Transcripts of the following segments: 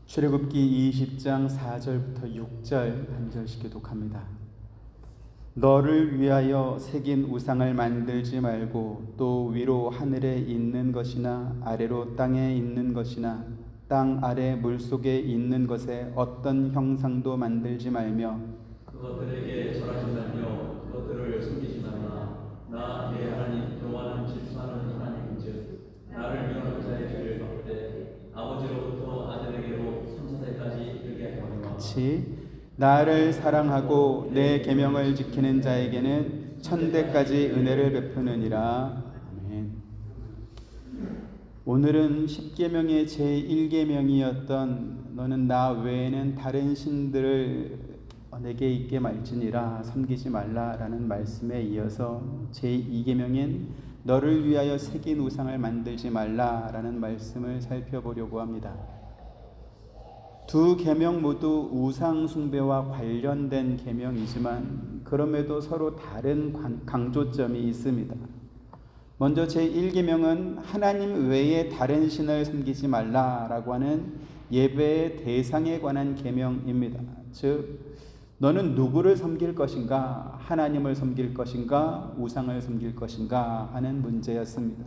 출애굽기 20장 4절부터 6절 한 절씩 교독합니다. 너를 위하여 새긴 우상을 만들지 말고 또 위로 하늘에 있는 것이나 아래로 땅에 있는 것이나 땅 아래 물속에 있는 것에 어떤 형상도 만들지 말며 그것들에게 절하지 말며 그것들을 섬기지 말라. 나 내 하나님 여호와는 질투하는 하나님인즉 나를 명하는 자의 죄를 갚되 아버지로부터 아들에게로 3세대까지 이르게 하노라. 같이 나를 사랑하고 내 계명을 지키는 자에게는 천대까지 은혜를 베푸느니라. 아멘. 오늘은 십계명의 제1계명이었던 너는 나 외에는 다른 신들을 내게 있게 말지니라 섬기지 말라라는 말씀에 이어서 제2계명인 너를 위하여 새긴 우상을 만들지 말라라는 말씀을 살펴보려고 합니다. 두 계명 모두 우상 숭배와 관련된 계명이지만 그럼에도 서로 다른 강조점이 있습니다. 먼저 제1계명은 하나님 외에 다른 신을 섬기지 말라라고 하는 예배의 대상에 관한 계명입니다. 즉 너는 누구를 섬길 것인가? 하나님을 섬길 것인가? 우상을 섬길 것인가? 하는 문제였습니다.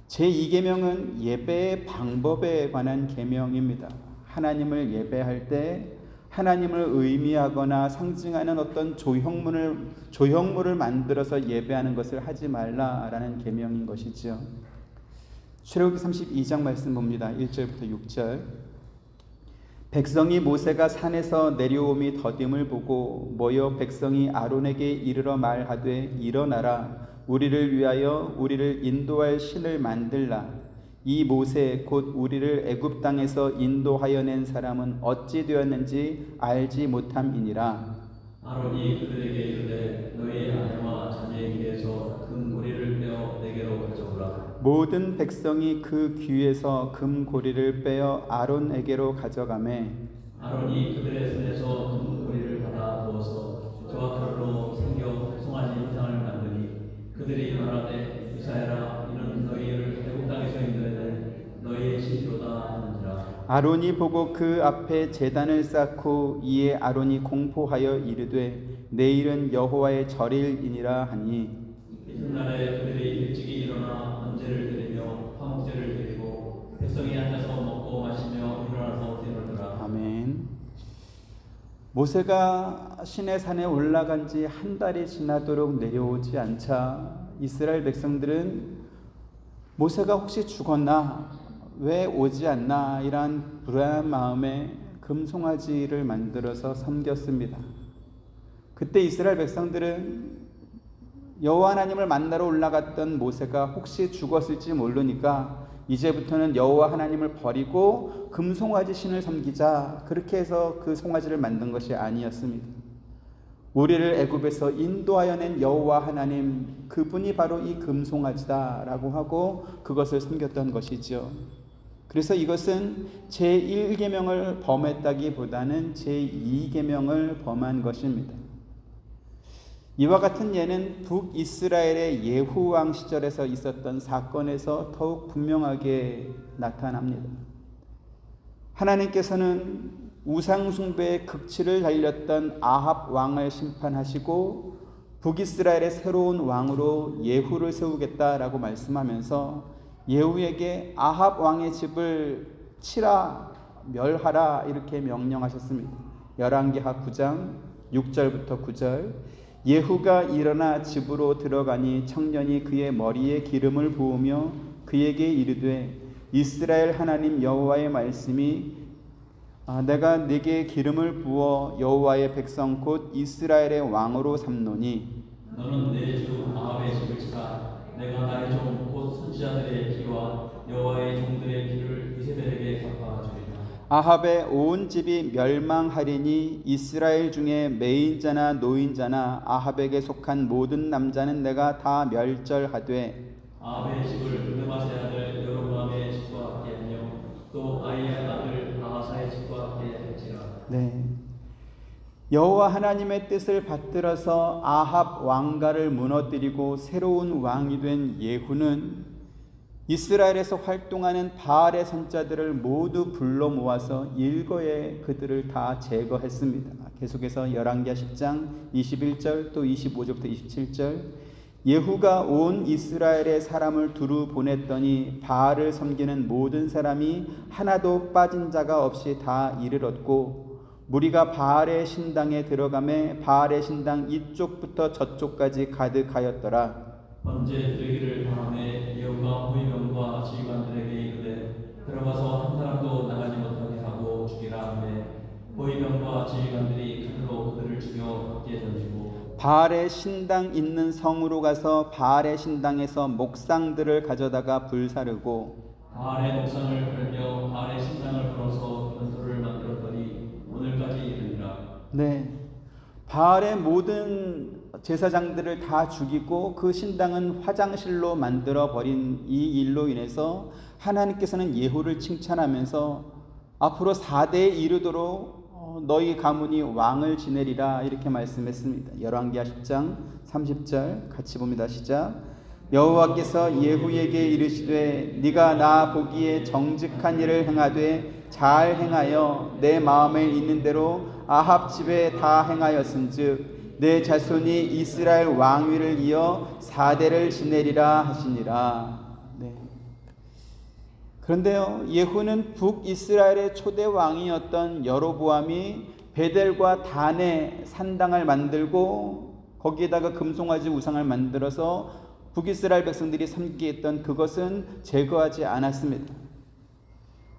제2계명은 예배의 방법에 관한 계명입니다. 하나님을 예배할 때 하나님을 의미하거나 상징하는 어떤 조형물을 만들어서 예배하는 것을 하지 말라라는 계명인 것이죠. 출애굽기 32장 말씀 봅니다. 1절부터 6절. 백성이 모세가 산에서 내려옴이 더딤을 보고 모여 백성이 아론에게 이르러 말하되 일어나라 우리를 위하여 우리를 인도할 신을 만들라. 이 모세 곧 우리를 애굽 땅에서 인도하여 낸 사람은 어찌 되었는지 알지 못함이니라. 아론이 그들에게 이르되 너희 아내와 자녀의 귀에서 금고리를 빼어 내게로 가져오라. 모든 백성이 그 귀에서 금고리를 빼어 아론에게로 가져가매 아론이 그들의 손에서 금고리를 받아 부어서 저와 칼로 생겨 송아지 형상을 만드니 그들이 말하되 이스라엘아 이는 너희를 애굽 땅에서 인도해낸 너희의 신이로다 하는지라. 아론이 보고 그 앞에 제단을 쌓고 이에 아론이 공포하여 이르되 내일은 여호와의 절일이니라 하니 이튿날에 그들이 일찍이 일어나 번제를 드리며 화목제를 드리고 백성이 앉아서 먹고 마시며 일어나서 뛰놀더라. 아멘. 모세가 시내산에 올라간 지 한 달이 지나도록 내려오지 않자 이스라엘 백성들은 모세가 혹시 죽었나? 왜 오지 않나? 이러한 불안한 마음에 금송아지를 만들어서 섬겼습니다. 그때 이스라엘 백성들은 여호와 하나님을 만나러 올라갔던 모세가 혹시 죽었을지 모르니까 이제부터는 여호와 하나님을 버리고 금송아지 신을 섬기자, 그렇게 해서 그 송아지를 만든 것이 아니었습니다. 우리를 애굽에서 인도하여 낸 여호와 하나님, 그분이 바로 이 금송아지다라고 하고 그것을 섬겼던 것이죠. 그래서 이것은 제1계명을 범했다기보다는 제2계명을 범한 것입니다. 이와 같은 예는 북이스라엘의 예후왕 시절에서 있었던 사건에서 더욱 분명하게 나타납니다. 하나님께서는 우상 숭배의 극치를 달렸던 아합 왕을 심판하시고 북이스라엘의 새로운 왕으로 예후를 세우겠다라고 말씀하면서 예후에게 아합 왕의 집을 치라, 멸하라 이렇게 명령하셨습니다. 열왕기하 9장 6절부터 9절. 예후가 일어나 집으로 들어가니 청년이 그의 머리에 기름을 부으며 그에게 이르되 이스라엘 하나님 여호와의 말씀이 내가 네게 기름을 부어 여호와의 백성 곧 이스라엘의 왕으로 삼노니 너는 내 주 아합의 집을 치라. 내가 나의 종 곧 선지자들의 기와 여호와의 종들의 기를 이세벨에게 갚아주리라. 아합의 온 집이 멸망하리니 이스라엘 중에 매인자나 노인자나 아합에게 속한 모든 남자는 내가 다 멸절하되 아합의 집을 느바세 아들 여로보암의 집과 함께 하며 또 아이의 아들 아하사의 집과 함께 할지라. 네. 여호와 하나님의 뜻을 받들어서 아합 왕가를 무너뜨리고 새로운 왕이 된 예후는 이스라엘에서 활동하는 바알의 선자들을 모두 불러 모아서 일거에 그들을 다 제거했습니다. 계속해서 열왕기하 10장 21절 또 25절부터 27절. 예후가 온 이스라엘의 사람을 두루 보냈더니 바알을 섬기는 모든 사람이 하나도 빠진 자가 없이 다 이르렀고, 무리가 바알의 신당에 들어가매 바알의 신당 이쪽부터 저쪽까지 가득하였더라. 번제 드리기를 바라매 예후가 호위병과 지휘관들에게 이르되 들어가서 한 사람도 나가지 못하게 하고 죽이라 하매 호위병과 지휘관들이 칼로 그들을 죽여 밖에 던지고 바알의 신당 있는 성으로 가서 바알의 신당에서 목상들을 가져다가 불사르고 바알의 목상을 갈며 바알의 신당을 걸어서 변소를 만들었더니 오늘까지 이르니라. 네, 바알의 모든 제사장들을 다 죽이고 그 신당은 화장실로 만들어 버린 이 일로 인해서 하나님께서는 예후를 칭찬하면서 앞으로 4대에 이르도록 너희 가문이 왕을 지내리라 이렇게 말씀했습니다. 열왕기하 10장 30절 같이 봅니다. 시작. 여호와께서 예후에게 이르시되 네가 나 보기에 정직한 일을 행하되 잘 행하여 내 마음에 있는 대로 아합 집에 다 행하였은즉 내 자손이 이스라엘 왕위를 이어 4대를 지내리라 하시니라. 네. 그런데요, 예후는 북이스라엘의 초대 왕이었던 여로보암이 베델과 단에 산당을 만들고 거기에다가 금송아지 우상을 만들어서 북이스라엘 백성들이 섬기게 했던 그것은 제거하지 않았습니다.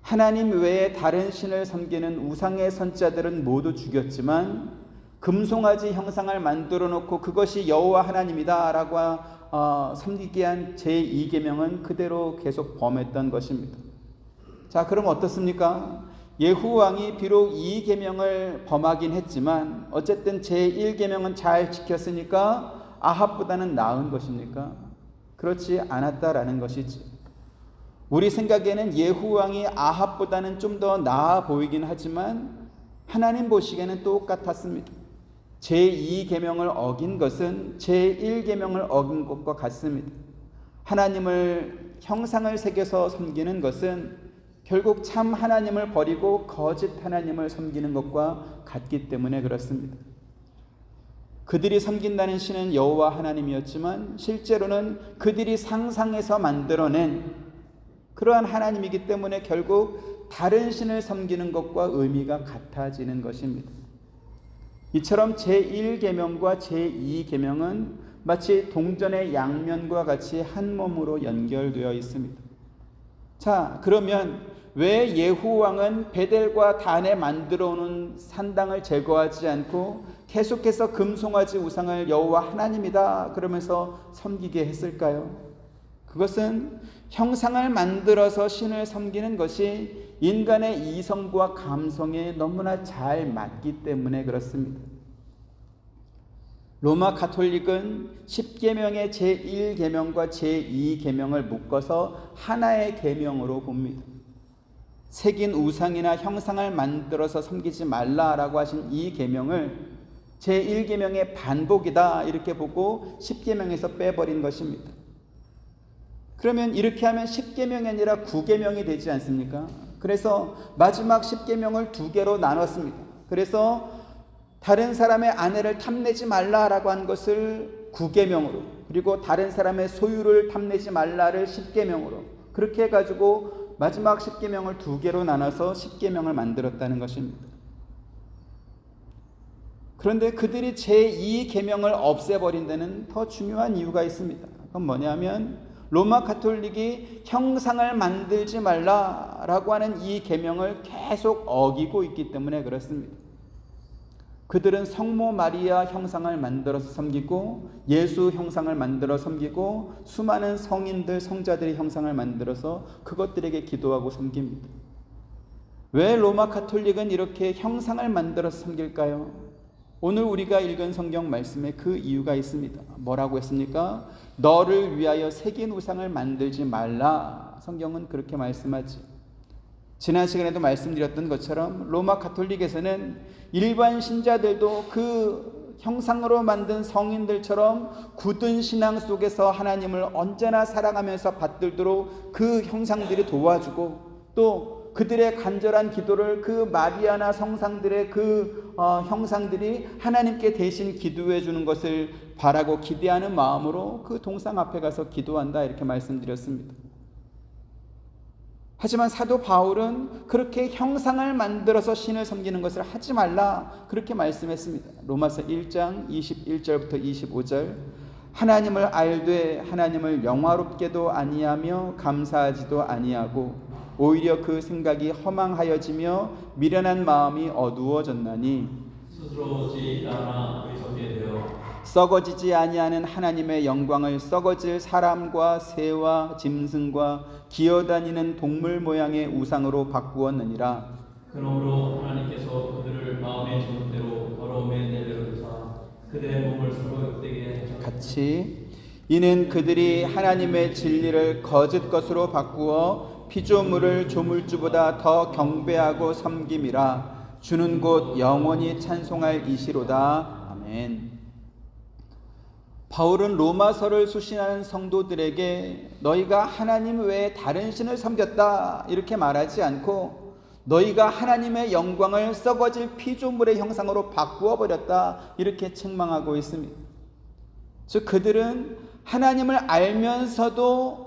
하나님 외에 다른 신을 섬기는 우상의 선자들은 모두 죽였지만 금송아지 형상을 만들어 놓고 그것이 여호와 하나님이다 라고 섬기게 한 제2계명은 그대로 계속 범했던 것입니다. 자, 그럼 어떻습니까? 예후 왕이 비록 2계명을 범하긴 했지만 어쨌든 제1계명은 잘 지켰으니까 아합보다는 나은 것입니까? 그렇지 않았다라는 것이지. 우리 생각에는 예후 왕이 아합보다는 좀 더 나아 보이긴 하지만 하나님 보시기에는 똑같았습니다. 제2계명을 어긴 것은 제1계명을 어긴 것과 같습니다. 하나님을 형상을 새겨서 섬기는 것은 결국 참 하나님을 버리고 거짓 하나님을 섬기는 것과 같기 때문에 그렇습니다. 그들이 섬긴다는 신은 여호와 하나님이었지만 실제로는 그들이 상상해서 만들어낸 그러한 하나님이기 때문에 결국 다른 신을 섬기는 것과 의미가 같아지는 것입니다. 이처럼 제1계명과 제2계명은 마치 동전의 양면과 같이 한 몸으로 연결되어 있습니다. 자, 그러면 왜 예후 왕은 베델과 단에 만들어 놓은 산당을 제거하지 않고 계속해서 금송아지 우상을 여호와 하나님이다 그러면서 섬기게 했을까요? 그것은 형상을 만들어서 신을 섬기는 것이 인간의 이성과 감성에 너무나 잘 맞기 때문에 그렇습니다. 로마 가톨릭은 10계명의 제1계명과 제2계명을 묶어서 하나의 계명으로 봅니다. 새긴 우상이나 형상을 만들어서 섬기지 말라라고 하신 이 계명을 제1계명의 반복이다 이렇게 보고 10계명에서 빼버린 것입니다. 그러면 이렇게 하면 10계명이 아니라 9계명이 되지 않습니까? 그래서 마지막 10계명을 2개로 나눴습니다. 그래서 다른 사람의 아내를 탐내지 말라라고 한 것을 9계명으로, 그리고 다른 사람의 소유를 탐내지 말라를 10계명으로, 그렇게 해가지고 마지막 10계명을 2개로 나눠서 10계명을 만들었다는 것입니다. 그런데 그들이 제2계명을 없애버린 데는 더 중요한 이유가 있습니다. 그건 뭐냐면 로마 가톨릭이 형상을 만들지 말라라고 하는 이 계명을 계속 어기고 있기 때문에 그렇습니다. 그들은 성모 마리아 형상을 만들어서 섬기고 예수 형상을 만들어 섬기고 수많은 성인들, 성자들의 형상을 만들어서 그것들에게 기도하고 섬깁니다. 왜 로마 가톨릭은 이렇게 형상을 만들어서 섬길까요? 오늘 우리가 읽은 성경 말씀에 그 이유가 있습니다. 뭐라고 했습니까? 너를 위하여 새긴 우상을 만들지 말라. 성경은 그렇게 말씀하지. 지난 시간에도 말씀드렸던 것처럼 로마 가톨릭에서는 일반 신자들도 그 형상으로 만든 성인들처럼 굳은 신앙 속에서 하나님을 언제나 사랑하면서 받들도록 그 형상들이 도와주고, 또 그들의 간절한 기도를 그 마리아나 성상들의 형상들이 하나님께 대신 기도해 주는 것을 바라고 기대하는 마음으로 그 동상 앞에 가서 기도한다, 이렇게 말씀드렸습니다. 하지만 사도 바울은 그렇게 형상을 만들어서 신을 섬기는 것을 하지 말라, 그렇게 말씀했습니다. 로마서 1장 21절부터 25절. 하나님을 알되 하나님을 영화롭게도 아니하며 감사하지도 아니하고 오히려 그 생각이 허망하여지며 미련한 마음이 어두워졌나니 스스로 지혜있다 하나 어리석게 되어 썩어지지 아니하는 하나님의 영광을 썩어질 사람과 새와 짐승과 기어다니는 동물 모양의 우상으로 바꾸었느니라. 그러므로 하나님께서 그들을 마음의 정욕대로 더러움에 내버려두사 그들의 몸을 서로 헛되게 하셨다. 같이. 이는 그들이 하나님의 진리를 거짓 것으로 바꾸어 피조물을 조물주보다 더 경배하고 섬김이라. 주는 곧 영원히 찬송할 이시로다. 아멘. 바울은 로마서를 수신하는 성도들에게 너희가 하나님 외에 다른 신을 섬겼다, 이렇게 말하지 않고 너희가 하나님의 영광을 썩어질 피조물의 형상으로 바꾸어 버렸다, 이렇게 책망하고 있습니다. 즉 그들은 하나님을 알면서도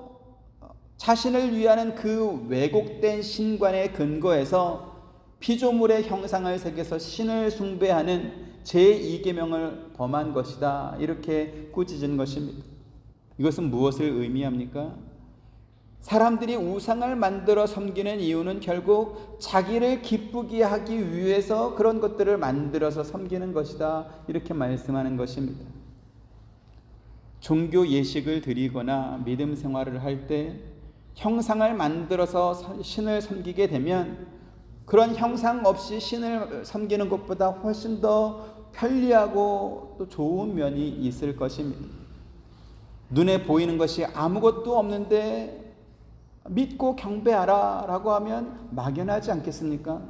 자신을 위하는 그 왜곡된 신관의 근거에서 피조물의 형상을 새겨서 신을 숭배하는 제2계명을 범한 것이다, 이렇게 꾸짖은 것입니다. 이것은 무엇을 의미합니까? 사람들이 우상을 만들어 섬기는 이유는 결국 자기를 기쁘게 하기 위해서 그런 것들을 만들어서 섬기는 것이다, 이렇게 말씀하는 것입니다. 종교 예식을 드리거나 믿음 생활을 할 때 형상을 만들어서 신을 섬기게 되면 그런 형상 없이 신을 섬기는 것보다 훨씬 더 편리하고 또 좋은 면이 있을 것입니다. 눈에 보이는 것이 아무것도 없는데 믿고 경배하라 라고 하면 막연하지 않겠습니까?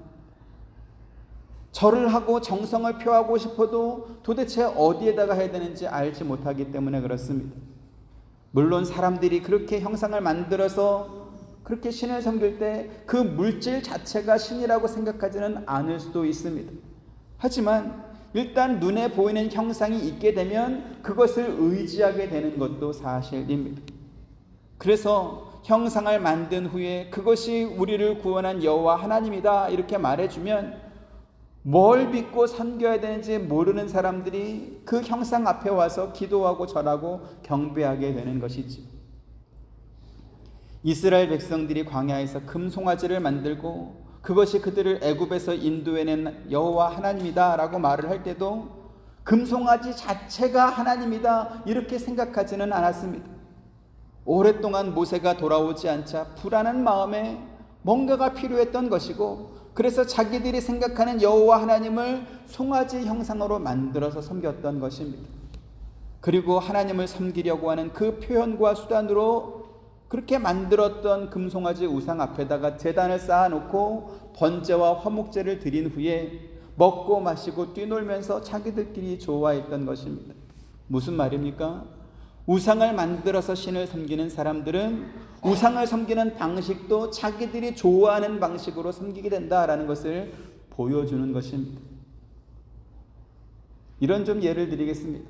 절을 하고 정성을 표하고 싶어도 도대체 어디에다가 해야 되는지 알지 못하기 때문에 그렇습니다. 물론 사람들이 그렇게 형상을 만들어서 그렇게 신을 섬길 때 그 물질 자체가 신이라고 생각하지는 않을 수도 있습니다. 하지만 일단 눈에 보이는 형상이 있게 되면 그것을 의지하게 되는 것도 사실입니다. 그래서 형상을 만든 후에 그것이 우리를 구원한 여호와 하나님이다, 이렇게 말해주면 뭘 믿고 섬겨야 되는지 모르는 사람들이 그 형상 앞에 와서 기도하고 절하고 경배하게 되는 것이지. 이스라엘 백성들이 광야에서 금송아지를 만들고 그것이 그들을 애굽에서 인도해낸 여호와 하나님이다 라고 말을 할 때도 금송아지 자체가 하나님이다, 이렇게 생각하지는 않았습니다. 오랫동안 모세가 돌아오지 않자 불안한 마음에 뭔가가 필요했던 것이고, 그래서 자기들이 생각하는 여호와 하나님을 송아지 형상으로 만들어서 섬겼던 것입니다. 그리고 하나님을 섬기려고 하는 그 표현과 수단으로 그렇게 만들었던 금송아지 우상 앞에다가 제단을 쌓아놓고 번제와 화목제를 드린 후에 먹고 마시고 뛰놀면서 자기들끼리 좋아했던 것입니다. 무슨 말입니까? 우상을 만들어서 신을 섬기는 사람들은 우상을 섬기는 방식도 자기들이 좋아하는 방식으로 섬기게 된다라는 것을 보여주는 것입니다. 이런 좀 예를 드리겠습니다.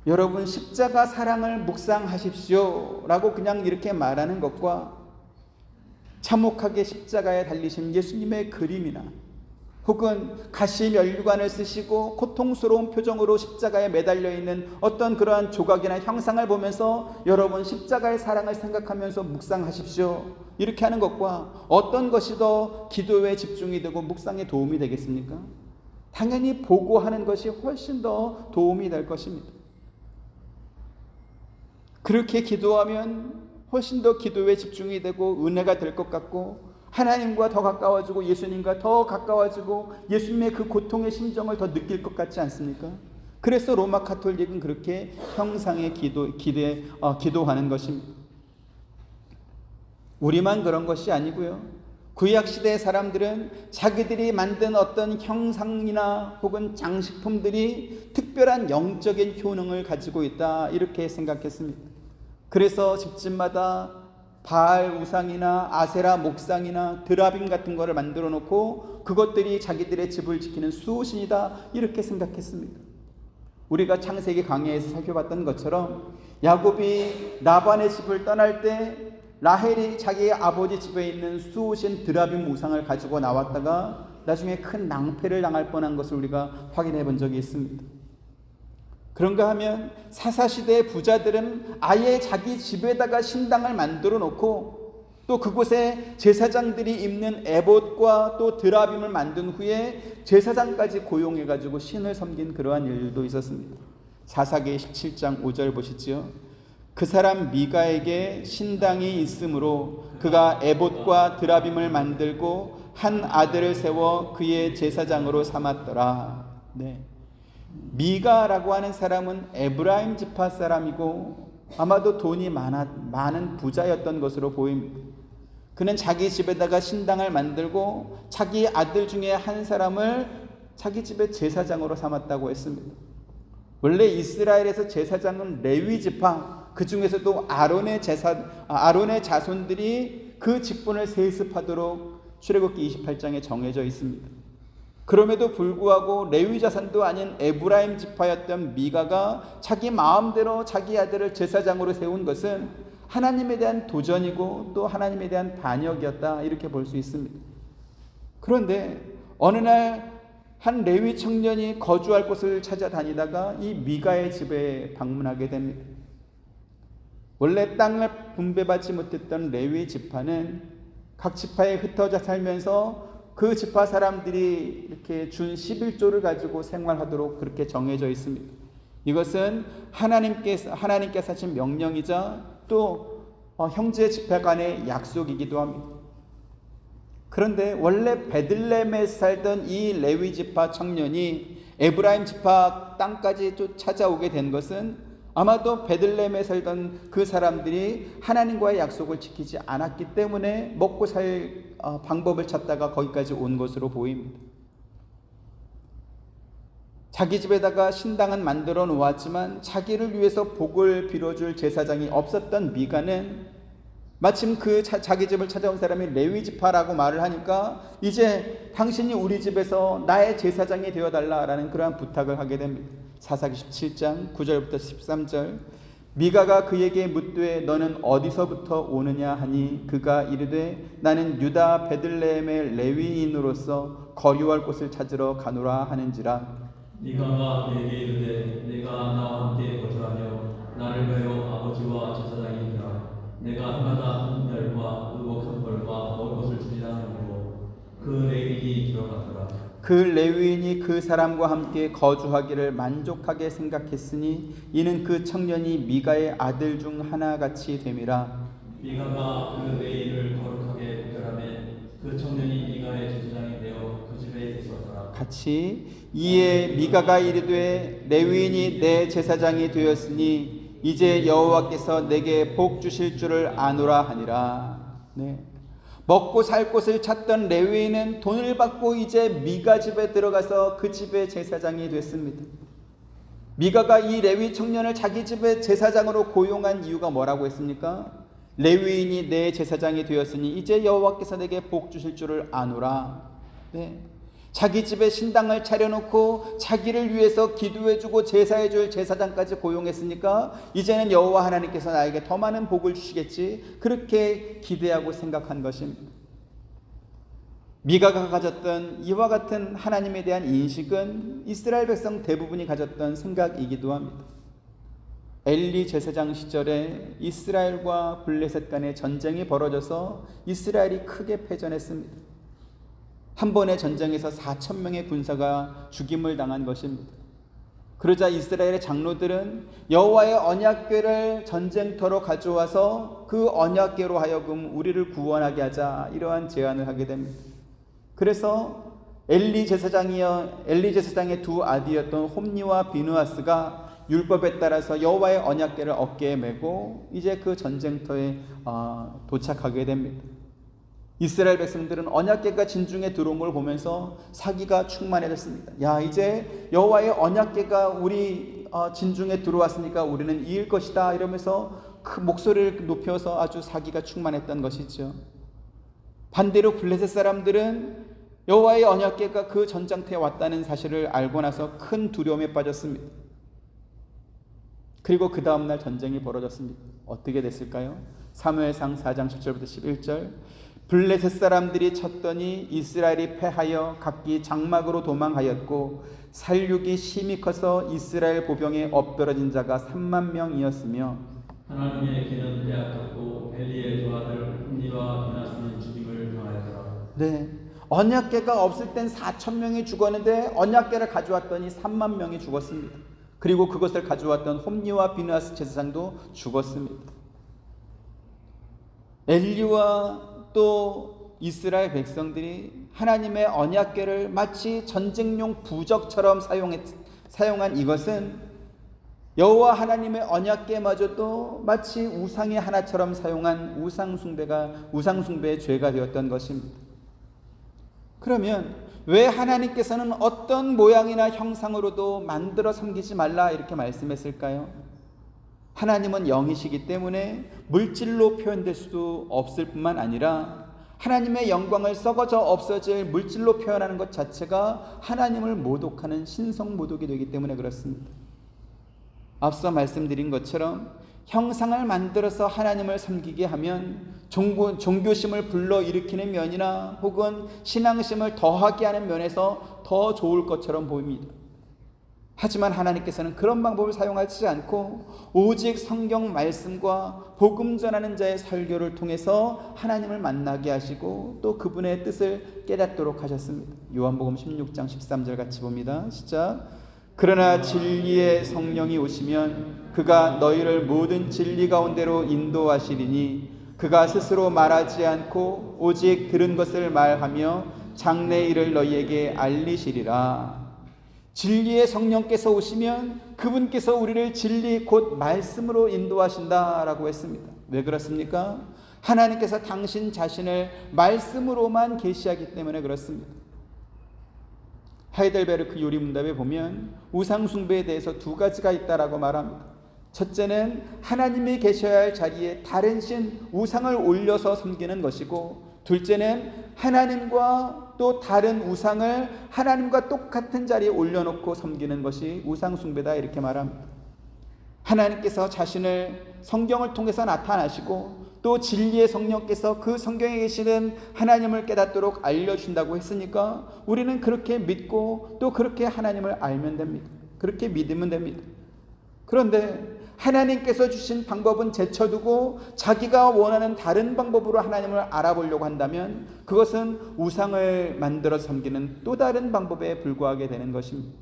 여러분, 십자가 사랑을 묵상하십시오 라고 그냥 이렇게 말하는 것과 참혹하게 십자가에 달리신 예수님의 그림이나 혹은 가시 면류관을 쓰시고 고통스러운 표정으로 십자가에 매달려 있는 어떤 그러한 조각이나 형상을 보면서 여러분 십자가의 사랑을 생각하면서 묵상하십시오 이렇게 하는 것과 어떤 것이 더 기도에 집중이 되고 묵상에 도움이 되겠습니까? 당연히 보고 하는 것이 훨씬 더 도움이 될 것입니다. 그렇게 기도하면 훨씬 더 기도에 집중이 되고 은혜가 될 것 같고 하나님과 더 가까워지고 예수님과 더 가까워지고 예수님의 그 고통의 심정을 더 느낄 것 같지 않습니까? 그래서 로마 가톨릭은 그렇게 형상에 기도하는 것입니다. 우리만 그런 것이 아니고요. 구약 시대의 사람들은 자기들이 만든 어떤 형상이나 혹은 장식품들이 특별한 영적인 효능을 가지고 있다, 이렇게 생각했습니다. 그래서 집집마다 바알 우상이나 아세라 목상이나 드라빔 같은 거를 만들어 놓고 그것들이 자기들의 집을 지키는 수호신이다, 이렇게 생각했습니다. 우리가 창세기 강해에서 살펴봤던 것처럼 야곱이 라반의 집을 떠날 때 라헬이 자기의 아버지 집에 있는 수호신 드라빔 우상을 가지고 나왔다가 나중에 큰 낭패를 당할 뻔한 것을 우리가 확인해 본 적이 있습니다. 그런가 하면 사사시대의 부자들은 아예 자기 집에다가 신당을 만들어 놓고 또 그곳에 제사장들이 입는 에봇과 또 드라빔을 만든 후에 제사장까지 고용해 가지고 신을 섬긴 그러한 일도 있었습니다. 사사기 17장 5절 보시지요. 그 사람 미가에게 신당이 있으므로 그가 에봇과 드라빔을 만들고 한 아들을 세워 그의 제사장으로 삼았더라. 네. 미가라고 하는 사람은 에브라임 지파 사람이고 아마도 돈이 많은 부자였던 것으로 보입니다. 그는 자기 집에다가 신당을 만들고 자기 아들 중에 한 사람을 자기 집의 제사장으로 삼았다고 했습니다. 원래 이스라엘에서 제사장은 레위 지파, 그 중에서도 아론의 자손들이 그 직분을 세습하도록 출애굽기 28장에 정해져 있습니다. 그럼에도 불구하고 레위 자손도 아닌 에브라임 지파였던 미가가 자기 마음대로 자기 아들을 제사장으로 세운 것은 하나님에 대한 도전이고 또 하나님에 대한 반역이었다, 이렇게 볼 수 있습니다. 그런데 어느 날 한 레위 청년이 거주할 곳을 찾아다니다가 이 미가의 집에 방문하게 됩니다. 원래 땅을 분배받지 못했던 레위 지파는 각 지파에 흩어져 살면서 그 지파 사람들이 이렇게 준 11조를 가지고 생활하도록 그렇게 정해져 있습니다. 이것은 하나님께서 하신 명령이자 또 형제 지파 간의 약속이기도 합니다. 그런데 원래 베들레헴에 살던 이 레위 지파 청년이 에브라임 지파 땅까지 찾아오게 된 것은 아마도 베들레헴에 살던 그 사람들이 하나님과의 약속을 지키지 않았기 때문에 먹고 살 방법을 찾다가 거기까지 온 것으로 보입니다. 자기 집에다가 신당은 만들어 놓았지만 자기를 위해서 복을 빌어줄 제사장이 없었던 미가는 마침 자기 집을 찾아온 사람이 레위 지파라고 말을 하니까 이제 당신이 우리 집에서 나의 제사장이 되어달라라는 그러한 부탁을 하게 됩니다. 사사기 17장 9절부터 13절. 미가가 그에게 묻되 너는 어디서부터 오느냐 하니 그가 이르되 나는 유다 베들레헴의 레위인으로서 거류할 곳을 찾으러 가노라 하는지라. 미가가 그에게 이르되 내가 나와 함께 거주하며 나를 위하여 아버지와 제사장이 되라. 내가 해마다 한 달과 의복 한 벌과 먹을 것을 주리라 하므로 그 레위인이 들어가더라. 그 레위인이 그 사람과 함께 거주하기를 만족하게 생각했으니 이는 그 청년이 미가의 아들 중 하나같이 됨이라. 미가가 그 레위인을 거룩하게 대접하며 그 청년이 미가의 제사장이 되어 그 집에 있었더라. 같이 이에 미가가 이르되 레위인이 내 제사장이 되었으니 이제 여호와께서 내게 복 주실 줄을 아노라 하니라. 네. 먹고 살 곳을 찾던 레위인은 돈을 받고 이제 미가 집에 들어가서 그 집의 제사장이 됐습니다. 미가가 이 레위 청년을 자기 집의 제사장으로 고용한 이유가 뭐라고 했습니까? 레위인이 내 제사장이 되었으니 이제 여호와께서 내게 복 주실 줄을 아노라. 네. 자기 집에 신당을 차려놓고 자기를 위해서 기도해주고 제사해줄 제사장까지 고용했으니까 이제는 여호와 하나님께서 나에게 더 많은 복을 주시겠지, 그렇게 기대하고 생각한 것입니다. 미가가 가졌던 이와 같은 하나님에 대한 인식은 이스라엘 백성 대부분이 가졌던 생각이기도 합니다. 엘리 제사장 시절에 이스라엘과 블레셋 간의 전쟁이 벌어져서 이스라엘이 크게 패전했습니다. 한 번의 전쟁에서 4,000명의 군사가 죽임을 당한 것입니다. 그러자 이스라엘의 장로들은 여호와의 언약궤를 전쟁터로 가져와서 그 언약궤로 하여금 우리를 구원하게 하자, 이러한 제안을 하게 됩니다. 그래서 엘리 제사장의 두 아들이었던 홈니와 비느하스가 율법에 따라서 여호와의 언약궤를 어깨에 메고 이제 그 전쟁터에 도착하게 됩니다. 이스라엘 백성들은 언약궤가 진중에 들어온 걸 보면서 사기가 충만해졌습니다. 야, 이제 여호와의 언약궤가 우리 진중에 들어왔으니까 우리는 이길 것이다 이러면서 그 목소리를 높여서 아주 사기가 충만했던 것이죠. 반대로 블레셋 사람들은 여호와의 언약궤가 그 전장터에 왔다는 사실을 알고 나서 큰 두려움에 빠졌습니다. 그리고 그 다음날 전쟁이 벌어졌습니다. 어떻게 됐을까요? 사무엘상 4장 10절부터 11절. 블레셋 사람들이 쳤더니 이스라엘이 패하여 각기 장막으로 도망하였고 살육이 심히 커서 이스라엘 보병에 엎드러진 자가 3만 명이었으며 하나님의 귀는 빼앗겼고 벨리의 아들 홈니와 비나스는 죽임을 당하였더라. 네, 언약궤가 없을 땐 4천 명이 죽었는데 언약궤를 가져왔더니 3만 명이 죽었습니다. 그리고 그것을 가져왔던 홈니와 비나스 제사장도 죽었습니다. 엘리와 또 이스라엘 백성들이 하나님의 언약궤를 마치 전쟁용 부적처럼 사용한 이것은 여호와 하나님의 언약궤마저도 마치 우상의 하나처럼 사용한 우상숭배의 죄가 되었던 것입니다. 그러면 왜 하나님께서는 어떤 모양이나 형상으로도 만들어 섬기지 말라 이렇게 말씀했을까요? 하나님은 영이시기 때문에 물질로 표현될 수도 없을 뿐만 아니라 하나님의 영광을 썩어져 없어질 물질로 표현하는 것 자체가 하나님을 모독하는 신성모독이 되기 때문에 그렇습니다. 앞서 말씀드린 것처럼 형상을 만들어서 하나님을 섬기게 하면 종교심을 불러일으키는 면이나 혹은 신앙심을 더하게 하는 면에서 더 좋을 것처럼 보입니다. 하지만 하나님께서는 그런 방법을 사용하지 않고 오직 성경 말씀과 복음 전하는 자의 설교를 통해서 하나님을 만나게 하시고 또 그분의 뜻을 깨닫도록 하셨습니다. 요한복음 16장 13절 같이 봅니다. 시작. 그러나 진리의 성령이 오시면 그가 너희를 모든 진리 가운데로 인도하시리니 그가 스스로 말하지 않고 오직 들은 것을 말하며 장래 일을 너희에게 알리시리라. 진리의 성령께서 오시면 그분께서 우리를 진리 곧 말씀으로 인도하신다라고 했습니다. 왜 그렇습니까? 하나님께서 당신 자신을 말씀으로만 계시하기 때문에 그렇습니다. 하이델베르크 요리문답에 보면 우상숭배에 대해서 두 가지가 있다라고 말합니다. 첫째는 하나님이 계셔야 할 자리에 다른 신 우상을 올려서 섬기는 것이고, 둘째는 하나님과 또 다른 우상을 하나님과 똑같은 자리에 올려놓고 섬기는 것이 우상숭배다 이렇게 말합니다. 하나님께서 자신을 성경을 통해서 나타나시고 또 진리의 성령께서 그 성경에 계시는 하나님을 깨닫도록 알려준다고 했으니까 우리는 그렇게 믿고 또 그렇게 하나님을 알면 됩니다. 그렇게 믿으면 됩니다. 그런데 하나님께서 주신 방법은 제쳐두고 자기가 원하는 다른 방법으로 하나님을 알아보려고 한다면 그것은 우상을 만들어 섬기는 또 다른 방법에 불과하게 되는 것입니다.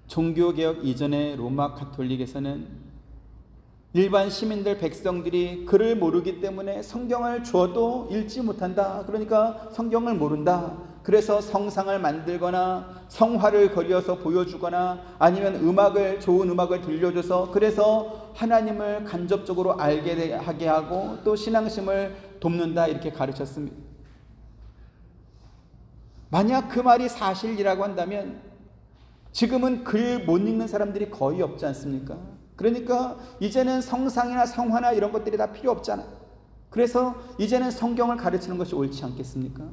종교개혁 이전의 로마 가톨릭에서는 일반 시민들 백성들이 글을 모르기 때문에 성경을 줘도 읽지 못한다. 그러니까 성경을 모른다. 그래서 성상을 만들거나 성화를 그려서 보여주거나 아니면 좋은 음악을 들려줘서 그래서 하나님을 간접적으로 알게 하게 하고 또 신앙심을 돕는다 이렇게 가르쳤습니다. 만약 그 말이 사실이라고 한다면 지금은 글 못 읽는 사람들이 거의 없지 않습니까? 그러니까 이제는 성상이나 성화나 이런 것들이 다 필요 없잖아. 그래서 이제는 성경을 가르치는 것이 옳지 않겠습니까?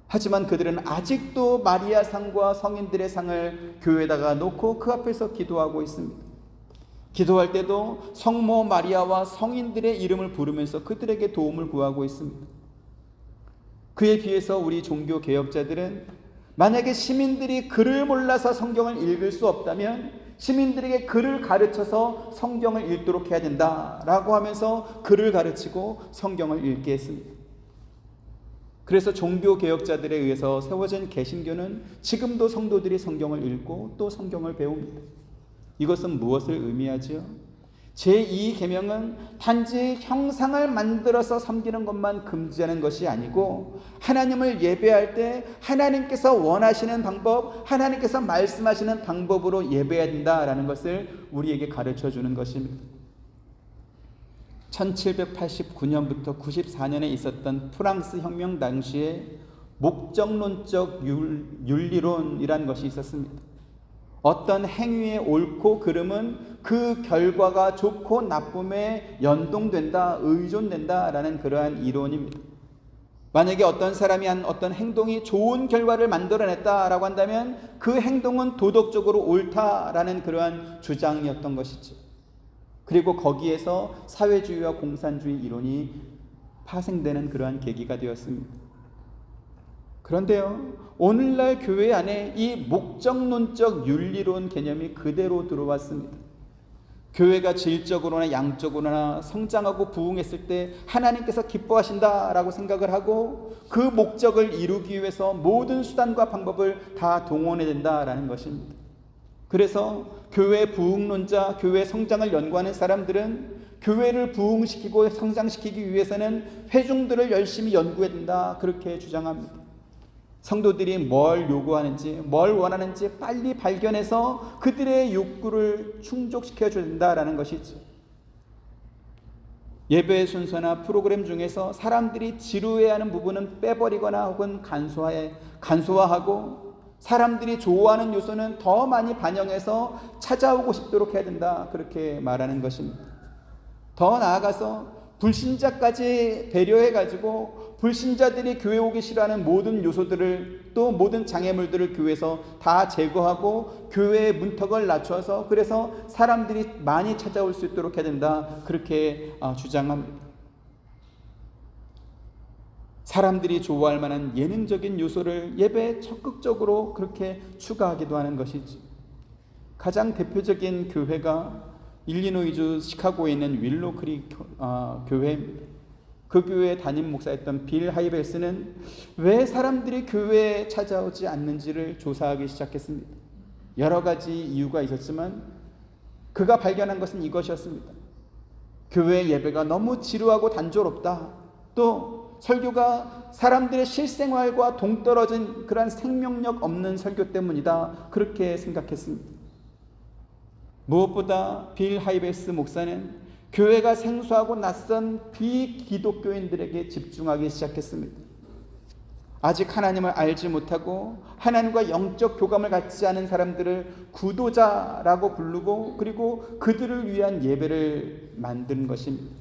하지만 그들은 아직도 마리아 상과 성인들의 상을 교회에다가 놓고 그 앞에서 기도하고 있습니다. 기도할 때도 성모 마리아와 성인들의 이름을 부르면서 그들에게 도움을 구하고 있습니다. 그에 비해서 우리 종교 개혁자들은 만약에 시민들이 글을 몰라서 성경을 읽을 수 없다면 시민들에게 글을 가르쳐서 성경을 읽도록 해야 된다라고 하면서 글을 가르치고 성경을 읽게 했습니다. 그래서 종교개혁자들에 의해서 세워진 개신교는 지금도 성도들이 성경을 읽고 또 성경을 배웁니다. 이것은 무엇을 의미하지요? 제2계명은 단지 형상을 만들어서 섬기는 것만 금지하는 것이 아니고 하나님을 예배할 때 하나님께서 원하시는 방법, 하나님께서 말씀하시는 방법으로 예배해야 된다라는 것을 우리에게 가르쳐주는 것입니다. 1789년부터 94년에 있었던 프랑스 혁명 당시에 목적론적 윤리론이라는 것이 있었습니다. 어떤 행위의 옳고 그름은 그 결과가 좋고 나쁨에 연동된다, 의존된다라는 그러한 이론입니다. 만약에 어떤 사람이 한 어떤 행동이 좋은 결과를 만들어냈다라고 한다면 그 행동은 도덕적으로 옳다라는 그러한 주장이었던 것이죠. 그리고 거기에서 사회주의와 공산주의 이론이 파생되는 그러한 계기가 되었습니다. 그런데요, 오늘날 교회 안에 이 목적론적 윤리론 개념이 그대로 들어왔습니다. 교회가 질적으로나 양적으로나 성장하고 부흥했을 때 하나님께서 기뻐하신다라고 생각을 하고 그 목적을 이루기 위해서 모든 수단과 방법을 다 동원해야 된다라는 것입니다. 그래서 교회 부흥론자, 교회 성장을 연구하는 사람들은 교회를 부흥시키고 성장시키기 위해서는 회중들을 열심히 연구해야 된다, 그렇게 주장합니다. 성도들이 뭘 요구하는지, 뭘 원하는지 빨리 발견해서 그들의 욕구를 충족시켜 줘야 된다라는 것이죠. 예배 순서나 프로그램 중에서 사람들이 지루해하는 부분은 빼버리거나 혹은 간소화하고 사람들이 좋아하는 요소는 더 많이 반영해서 찾아오고 싶도록 해야 된다, 그렇게 말하는 것입니다. 더 나아가서 불신자까지 배려해가지고 불신자들이 교회 오기 싫어하는 모든 요소들을, 또 모든 장애물들을 교회에서 다 제거하고 교회의 문턱을 낮춰서 그래서 사람들이 많이 찾아올 수 있도록 해야 된다, 그렇게 주장합니다. 사람들이 좋아할 만한 예능적인 요소를 예배에 적극적으로 그렇게 추가하기도 하는 것이지. 가장 대표적인 교회가 일리노이주 시카고에 있는 윌로크릭 교회입니다. 그 교회의 담임 목사였던 빌 하이벨스는 왜 사람들이 교회에 찾아오지 않는지를 조사하기 시작했습니다. 여러 가지 이유가 있었지만 그가 발견한 것은 이것이었습니다. 교회 예배가 너무 지루하고 단조롭다. 또 설교가 사람들의 실생활과 동떨어진 그런 생명력 없는 설교 때문이다, 그렇게 생각했습니다. 무엇보다 빌 하이벨스 목사는 교회가 생소하고 낯선 비기독교인들에게 집중하기 시작했습니다. 아직 하나님을 알지 못하고 하나님과 영적 교감을 갖지 않은 사람들을 구도자라고 부르고 그리고 그들을 위한 예배를 만든 것입니다.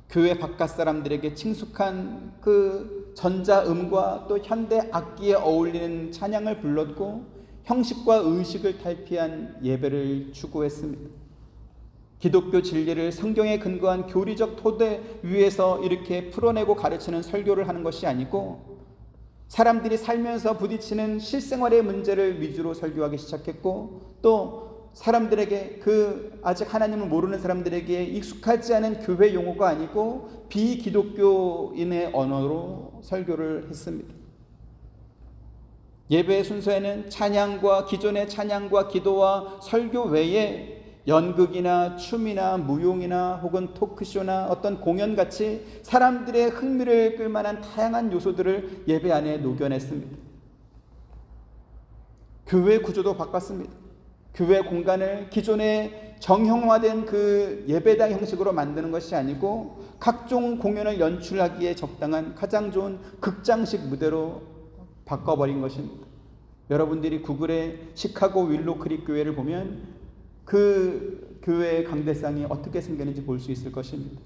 교회 바깥 사람들에게 친숙한 그 전자음과 또 현대 악기에 어울리는 찬양을 불렀고 형식과 의식을 탈피한 예배를 추구했습니다. 기독교 진리를 성경에 근거한 교리적 토대 위에서 이렇게 풀어내고 가르치는 설교를 하는 것이 아니고 사람들이 살면서 부딪히는 실생활의 문제를 위주로 설교하기 시작했고 또 사람들에게 아직 하나님을 모르는 사람들에게 익숙하지 않은 교회 용어가 아니고 비기독교인의 언어로 설교를 했습니다. 예배 순서에는 찬양과 기존의 찬양과 기도와 설교 외에 연극이나 춤이나 무용이나 혹은 토크쇼나 어떤 공연같이 사람들의 흥미를 끌만한 다양한 요소들을 예배 안에 녹여냈습니다. 교회 구조도 바꿨습니다. 교회 공간을 기존의 정형화된 그 예배당 형식으로 만드는 것이 아니고 각종 공연을 연출하기에 적당한 가장 좋은 극장식 무대로 바꿔버린 것입니다. 여러분들이 구글에 시카고 윌로크릭 교회를 보면 그 교회의 강대상이 어떻게 생겼는지 볼 수 있을 것입니다.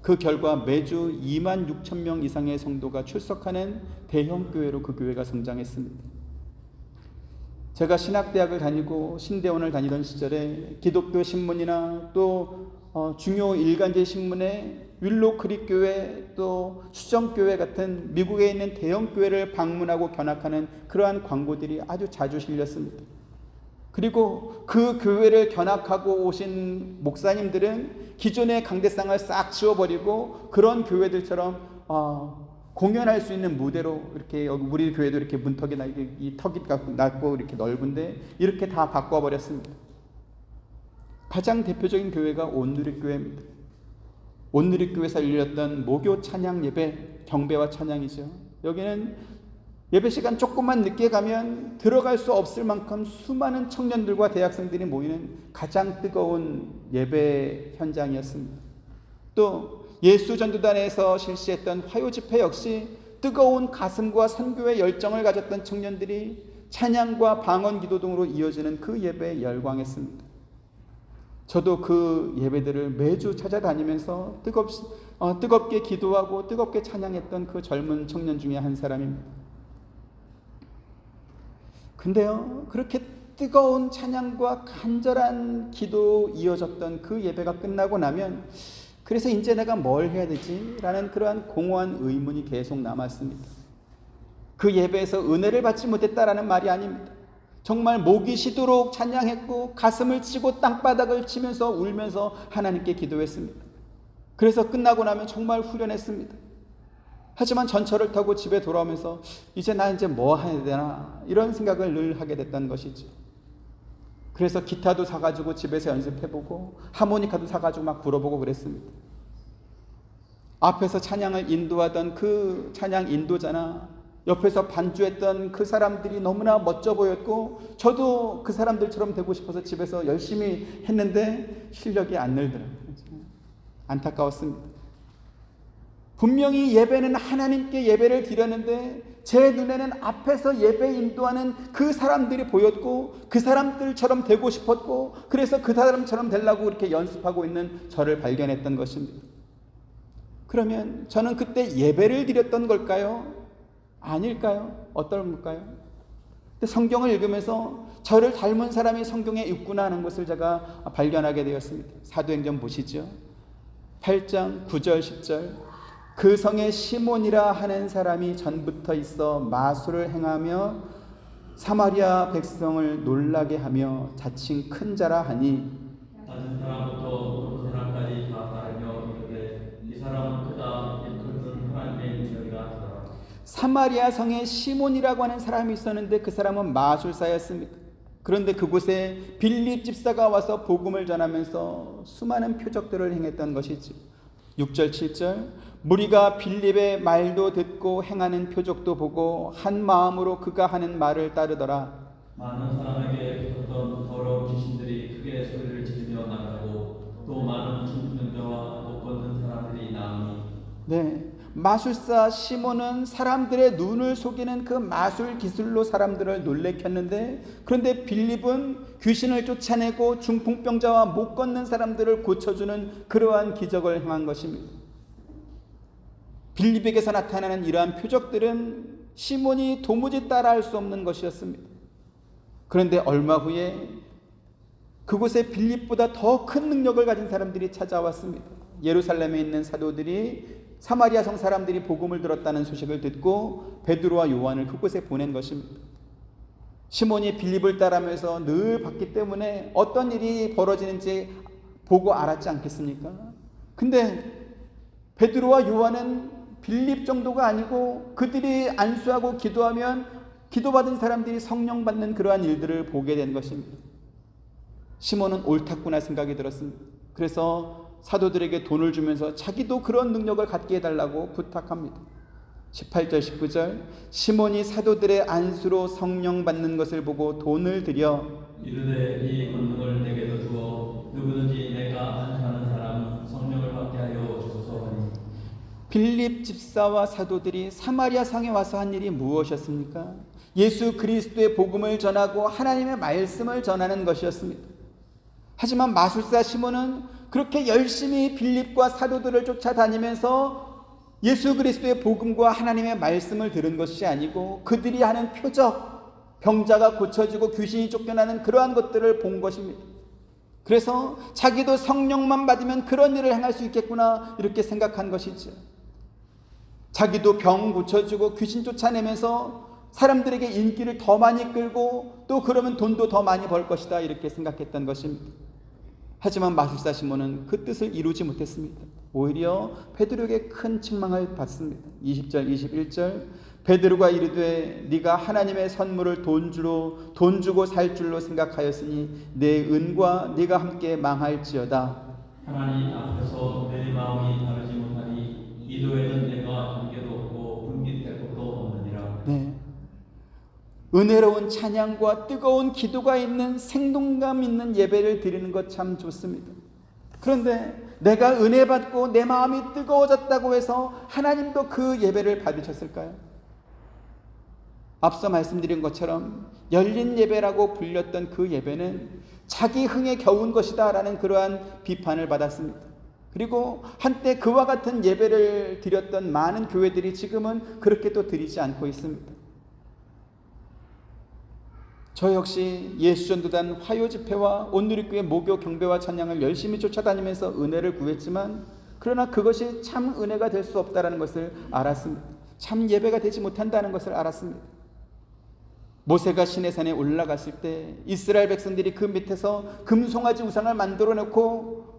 그 결과 매주 26,000명 이상의 성도가 출석하는 대형 교회로 그 교회가 성장했습니다. 제가 신학대학을 다니고 신대원을 다니던 시절에 기독교 신문이나 또 중요 일간지 신문에 윌로크릭 교회 또 수정교회 같은 미국에 있는 대형 교회를 방문하고 견학하는 그러한 광고들이 아주 자주 실렸습니다. 그리고 그 교회를 견학하고 오신 목사님들은 기존의 강대상을 싹 지워버리고 그런 교회들처럼 공연할 수 있는 무대로 이렇게 우리 교회도 이렇게 문턱이 이 턱이 낮고 이렇게 넓은데 이렇게 다 바꿔버렸습니다. 가장 대표적인 교회가 온누리교회입니다. 온누리교회에서 열렸던 목요 찬양 예배, 경배와 찬양이죠. 여기는 예배 시간 조금만 늦게 가면 들어갈 수 없을 만큼 수많은 청년들과 대학생들이 모이는 가장 뜨거운 예배 현장이었습니다. 또 예수전도단에서 실시했던 화요 집회 역시 뜨거운 가슴과 선교의 열정을 가졌던 청년들이 찬양과 방언 기도 등으로 이어지는 그 예배에 열광했습니다. 저도 그 예배들을 매주 찾아다니면서 뜨겁게 기도하고 뜨겁게 찬양했던 그 젊은 청년 중에 한 사람입니다. 근데요, 그렇게 뜨거운 찬양과 간절한 기도 이어졌던 그 예배가 끝나고 나면 그래서 이제 내가 뭘 해야 되지? 라는 그러한 공허한 의문이 계속 남았습니다. 그 예배에서 은혜를 받지 못했다라는 말이 아닙니다. 정말 목이 쉬도록 찬양했고 가슴을 치고 땅바닥을 치면서 울면서 하나님께 기도했습니다. 그래서 끝나고 나면 정말 후련했습니다. 하지만 전철을 타고 집에 돌아오면서 이제 뭐 해야 되나 이런 생각을 늘 하게 됐던 것이죠. 그래서 기타도 사가지고 집에서 연습해보고 하모니카도 사가지고 막 불어보고 그랬습니다. 앞에서 찬양을 인도하던 그 찬양 인도자나 옆에서 반주했던 그 사람들이 너무나 멋져 보였고 저도 그 사람들처럼 되고 싶어서 집에서 열심히 했는데 실력이 안 늘더라고요. 안타까웠습니다. 분명히 예배는 하나님께 예배를 드렸는데 제 눈에는 앞에서 예배 인도하는 그 사람들이 보였고 그 사람들처럼 되고 싶었고 그래서 그 사람처럼 되려고 이렇게 연습하고 있는 저를 발견했던 것입니다. 그러면 저는 그때 예배를 드렸던 걸까요? 아닐까요? 어떤 걸까요? 성경을 읽으면서 저를 닮은 사람이 성경에 있구나 하는 것을 제가 발견하게 되었습니다. 사도행전 보시죠. 8장 9절 10절 그 성에 시몬이라 하는 사람이 전부터 있어 마술을 행하며 사마리아 백성을 놀라게 하며 자칭 큰 자라 하니 낮은 사람부터 높은 사람까지 다 따르며 이르되 이 사람은 크다 큰 하나님의 능력이라 하더라. 사마리아 성에 시몬이라고 하는 사람이 있었는데 그 사람은 마술사였습니다. 그런데 그곳에 빌립 집사가 와서 복음을 전하면서 수많은 표적들을 행했던 것이지. 6절 7절 무리가 빌립의 말도 듣고 행하는 표적도 보고 한 마음으로 그가 하는 말을 따르더라. 많은 사람에게 붙었던 더러운 귀신들이 크게 소리를 지르며 나가고 또 많은 중풍자와 못 걷는 사람들이 나오니 네, 마술사 시몬은 사람들의 눈을 속이는 그 마술 기술로 사람들을 놀래켰는데 그런데 빌립은 귀신을 쫓아내고 중풍병자와 못 걷는 사람들을 고쳐주는 그러한 기적을 행한 것입니다. 빌립에게서 나타나는 이러한 표적들은 시몬이 도무지 따라할 수 없는 것이었습니다. 그런데 얼마 후에 그곳에 빌립보다 더 큰 능력을 가진 사람들이 찾아왔습니다. 예루살렘에 있는 사도들이 사마리아 성 사람들이 복음을 들었다는 소식을 듣고 베드로와 요한을 그곳에 보낸 것입니다. 시몬이 빌립을 따라하면서 늘 봤기 때문에 어떤 일이 벌어지는지 보고 알았지 않겠습니까? 근데 베드로와 요한은 빌립 정도가 아니고 그들이 안수하고 기도하면 기도받은 사람들이 성령 받는 그러한 일들을 보게 된 것입니다. 시몬은 옳았구나 생각이 들었습니다. 그래서 사도들에게 돈을 주면서 자기도 그런 능력을 갖게 해달라고 부탁합니다. 18절 19절 시몬이 사도들의 안수로 성령 받는 것을 보고 돈을 들여 이르되 이 권능을 내게도 주어 누구든지 내가 안수하는 사람은 성령을 받게 하여 주소서 하니 빌립 집사와 사도들이 사마리아 성에 와서 한 일이 무엇이었습니까? 예수 그리스도의 복음을 전하고 하나님의 말씀을 전하는 것이었습니다. 하지만 마술사 시몬은 그렇게 열심히 빌립과 사도들을 쫓아다니면서 예수 그리스도의 복음과 하나님의 말씀을 들은 것이 아니고 그들이 하는 표적, 병자가 고쳐지고 귀신이 쫓겨나는 그러한 것들을 본 것입니다. 그래서 자기도 성령만 받으면 그런 일을 행할 수 있겠구나 이렇게 생각한 것이죠. 자기도 병 고쳐주고 귀신 쫓아내면서 사람들에게 인기를 더 많이 끌고 또 그러면 돈도 더 많이 벌 것이다 이렇게 생각했던 것입니다. 하지만 마술사 시몬은 그 뜻을 이루지 못했습니다. 오히려 베드로에게 큰 책망을 받습니다. 20절 21절 베드로가 이르되 네가 하나님의 선물을 돈 주고 살 줄로 생각하였으니 내 은과 네가 함께 망할지어다. 하나님 앞에서 내 마음이 다르지 못하니 이도에는 내가 관계도 없고 분깃될 것도 없느니라. 네, 은혜로운 찬양과 뜨거운 기도가 있는 생동감 있는 예배를 드리는 것 참 좋습니다. 그런데 내가 은혜 받고 내 마음이 뜨거워졌다고 해서 하나님도 그 예배를 받으셨을까요? 앞서 말씀드린 것처럼 열린 예배라고 불렸던 그 예배는 자기 흥에 겨운 것이다 라는 그러한 비판을 받았습니다. 그리고 한때 그와 같은 예배를 드렸던 많은 교회들이 지금은 그렇게 또 드리지 않고 있습니다. 저 역시 예수전도단 화요집회와 온누리교회 목요 경배와 찬양을 열심히 쫓아다니면서 은혜를 구했지만, 그러나 그것이 참 은혜가 될 수 없다는 것을 알았습니다. 참 예배가 되지 못한다는 것을 알았습니다. 모세가 시내산에 올라갔을 때 이스라엘 백성들이 그 밑에서 금송아지 우상을 만들어 놓고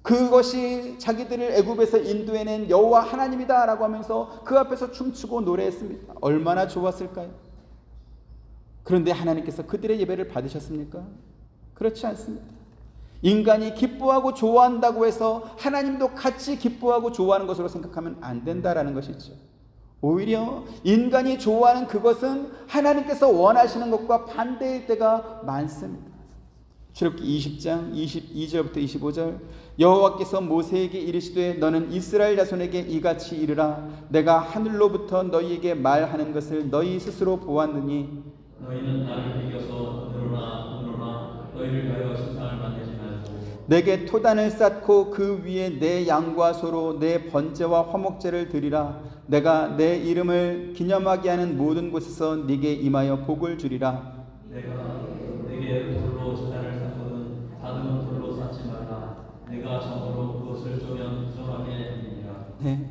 그것이 자기들을 애굽에서 인도해낸 여호와 하나님이다 라고 하면서 그 앞에서 춤추고 노래했습니다. 얼마나 좋았을까요? 그런데 하나님께서 그들의 예배를 받으셨습니까? 그렇지 않습니다. 인간이 기뻐하고 좋아한다고 해서 하나님도 같이 기뻐하고 좋아하는 것으로 생각하면 안 된다라는 것이죠. 오히려 인간이 좋아하는 그것은 하나님께서 원하시는 것과 반대일 때가 많습니다. 출애굽기 20장 22절부터 25절, 여호와께서 모세에게 이르시되 너는 이스라엘 자손에게 이같이 이르라. 내가 하늘로부터 너희에게 말하는 것을 너희 스스로 보았느니 너희는 나를 비교서 늘어나 너희를 위하여 신상을 만들지 말고 내게 토단을 쌓고 그 위에 내 양과 소로 내 번제와 화목제를 드리라. 내가 내 이름을 기념하게 하는 모든 곳에서 네게 임하여 복을 주리라. 내가 내게 돌로 제단을 쌓거든 다듬은 돌로 쌓지 말라. 내가 정으로 그것을 쪼면 부정하게 하리라. 네.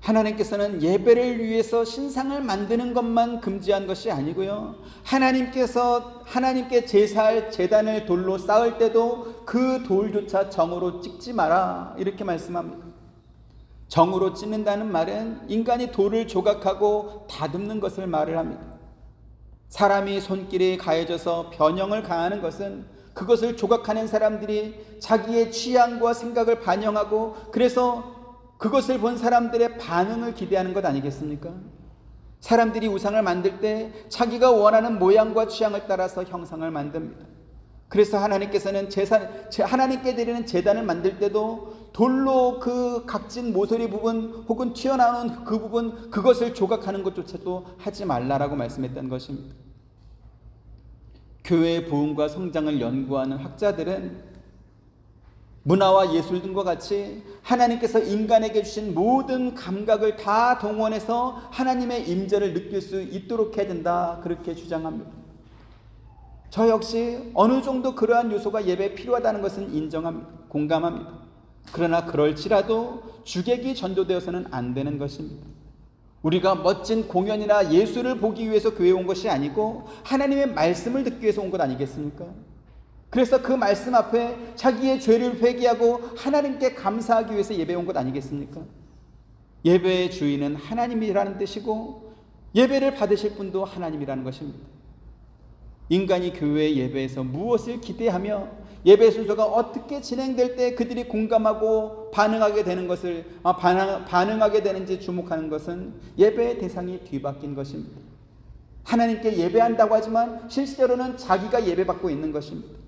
하나님께서는 예배를 위해서 신상을 만드는 것만 금지한 것이 아니고요, 하나님께 제사할 제단을 돌로 쌓을 때도 그 돌조차 정으로 찍지 마라 이렇게 말씀합니다. 정으로 찢는다는 말은 인간이 돌을 조각하고 다듬는 것을 말을 합니다. 사람이 손길이 가해져서 변형을 가하는 것은 그것을 조각하는 사람들이 자기의 취향과 생각을 반영하고 그래서 그것을 본 사람들의 반응을 기대하는 것 아니겠습니까? 사람들이 우상을 만들 때 자기가 원하는 모양과 취향을 따라서 형상을 만듭니다. 그래서 하나님께서는 하나님께 드리는 제단을 만들 때도 돌로 그 각진 모서리 부분 혹은 튀어나오는 그 부분, 그것을 조각하는 것조차도 하지 말라라고 말씀했던 것입니다. 교회의 부흥과 성장을 연구하는 학자들은 문화와 예술 등과 같이 하나님께서 인간에게 주신 모든 감각을 다 동원해서 하나님의 임재를 느낄 수 있도록 해야 된다, 그렇게 주장합니다. 저 역시 어느 정도 그러한 요소가 예배에 필요하다는 것은 인정합니다. 공감합니다. 그러나 그럴지라도 주객이 전도되어서는 안 되는 것입니다. 우리가 멋진 공연이나 예술을 보기 위해서 교회에 온 것이 아니고 하나님의 말씀을 듣기 위해서 온 것 아니겠습니까? 그래서 그 말씀 앞에 자기의 죄를 회개하고 하나님께 감사하기 위해서 예배에 온 것 아니겠습니까? 예배의 주인은 하나님이라는 뜻이고 예배를 받으실 분도 하나님이라는 것입니다. 인간이 교회의 예배에서 무엇을 기대하며 예배 순서가 어떻게 진행될 때 그들이 공감하고 반응하게 되는 것을 반응하게 되는지 주목하는 것은 예배의 대상이 뒤바뀐 것입니다. 하나님께 예배한다고 하지만 실제로는 자기가 예배받고 있는 것입니다.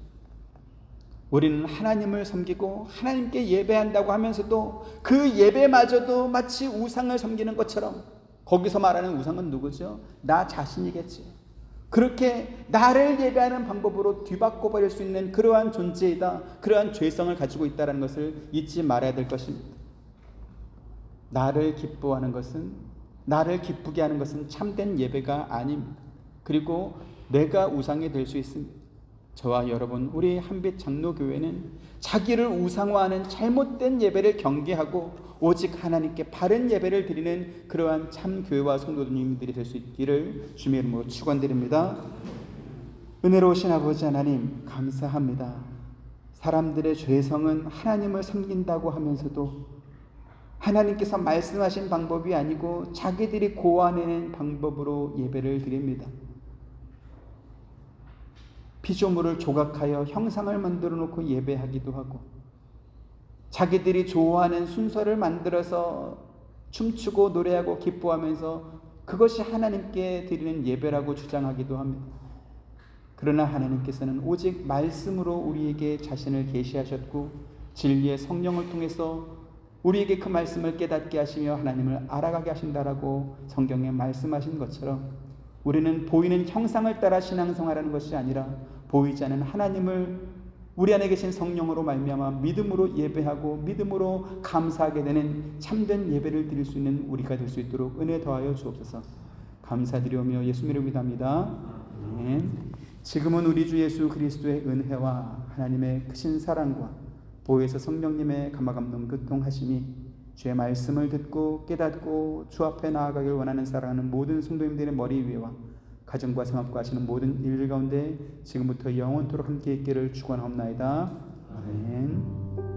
우리는 하나님을 섬기고 하나님께 예배한다고 하면서도 그 예배마저도 마치 우상을 섬기는 것처럼, 거기서 말하는 우상은 누구죠? 나 자신이겠지. 그렇게 나를 예배하는 방법으로 뒤바꿔 버릴 수 있는 그러한 존재이다, 그러한 죄성을 가지고 있다는 것을 잊지 말아야 될 것입니다. 나를 기뻐하는 것은, 나를 기쁘게 하는 것은 참된 예배가 아닙니다. 그리고 내가 우상이 될 수 있습니다. 저와 여러분, 우리 한빛 장로교회는 자기를 우상화하는 잘못된 예배를 경계하고 오직 하나님께 바른 예배를 드리는 그러한 참 교회와 성도님들이 될 수 있기를 주님의 이름으로 축원드립니다. 은혜로우신 아버지 하나님, 감사합니다. 사람들의 죄성은 하나님을 섬긴다고 하면서도 하나님께서 말씀하신 방법이 아니고 자기들이 고안해낸 방법으로 예배를 드립니다. 피조물을 조각하여 형상을 만들어 놓고 예배하기도 하고, 자기들이 좋아하는 순서를 만들어서 춤추고 노래하고 기뻐하면서 그것이 하나님께 드리는 예배라고 주장하기도 합니다. 그러나 하나님께서는 오직 말씀으로 우리에게 자신을 계시하셨고 진리의 성령을 통해서 우리에게 그 말씀을 깨닫게 하시며 하나님을 알아가게 하신다라고 성경에 말씀하신 것처럼 우리는 보이는 형상을 따라 신앙생활하는 것이 아니라 보이지 않는 하나님을 우리 안에 계신 성령으로 말미암아 믿음으로 예배하고 믿음으로 감사하게 되는 참된 예배를 드릴 수 있는 우리가 될 수 있도록 은혜 더하여 주옵소서. 감사드리오며 예수 이름으로 기도합니다. 아멘. 지금은 우리 주 예수 그리스도의 은혜와 하나님의 크신 사랑과 보혜사 성령님의 감화감동 교통하심이 주의 말씀을 듣고 깨닫고 주 앞에 나아가길 원하는 사랑하는 모든 성도님들의 머리 위에와 가정과 생업과 하시는 모든 일 가운데 지금부터 영원토록 함께 있기를 축원하옵나이다. 아멘.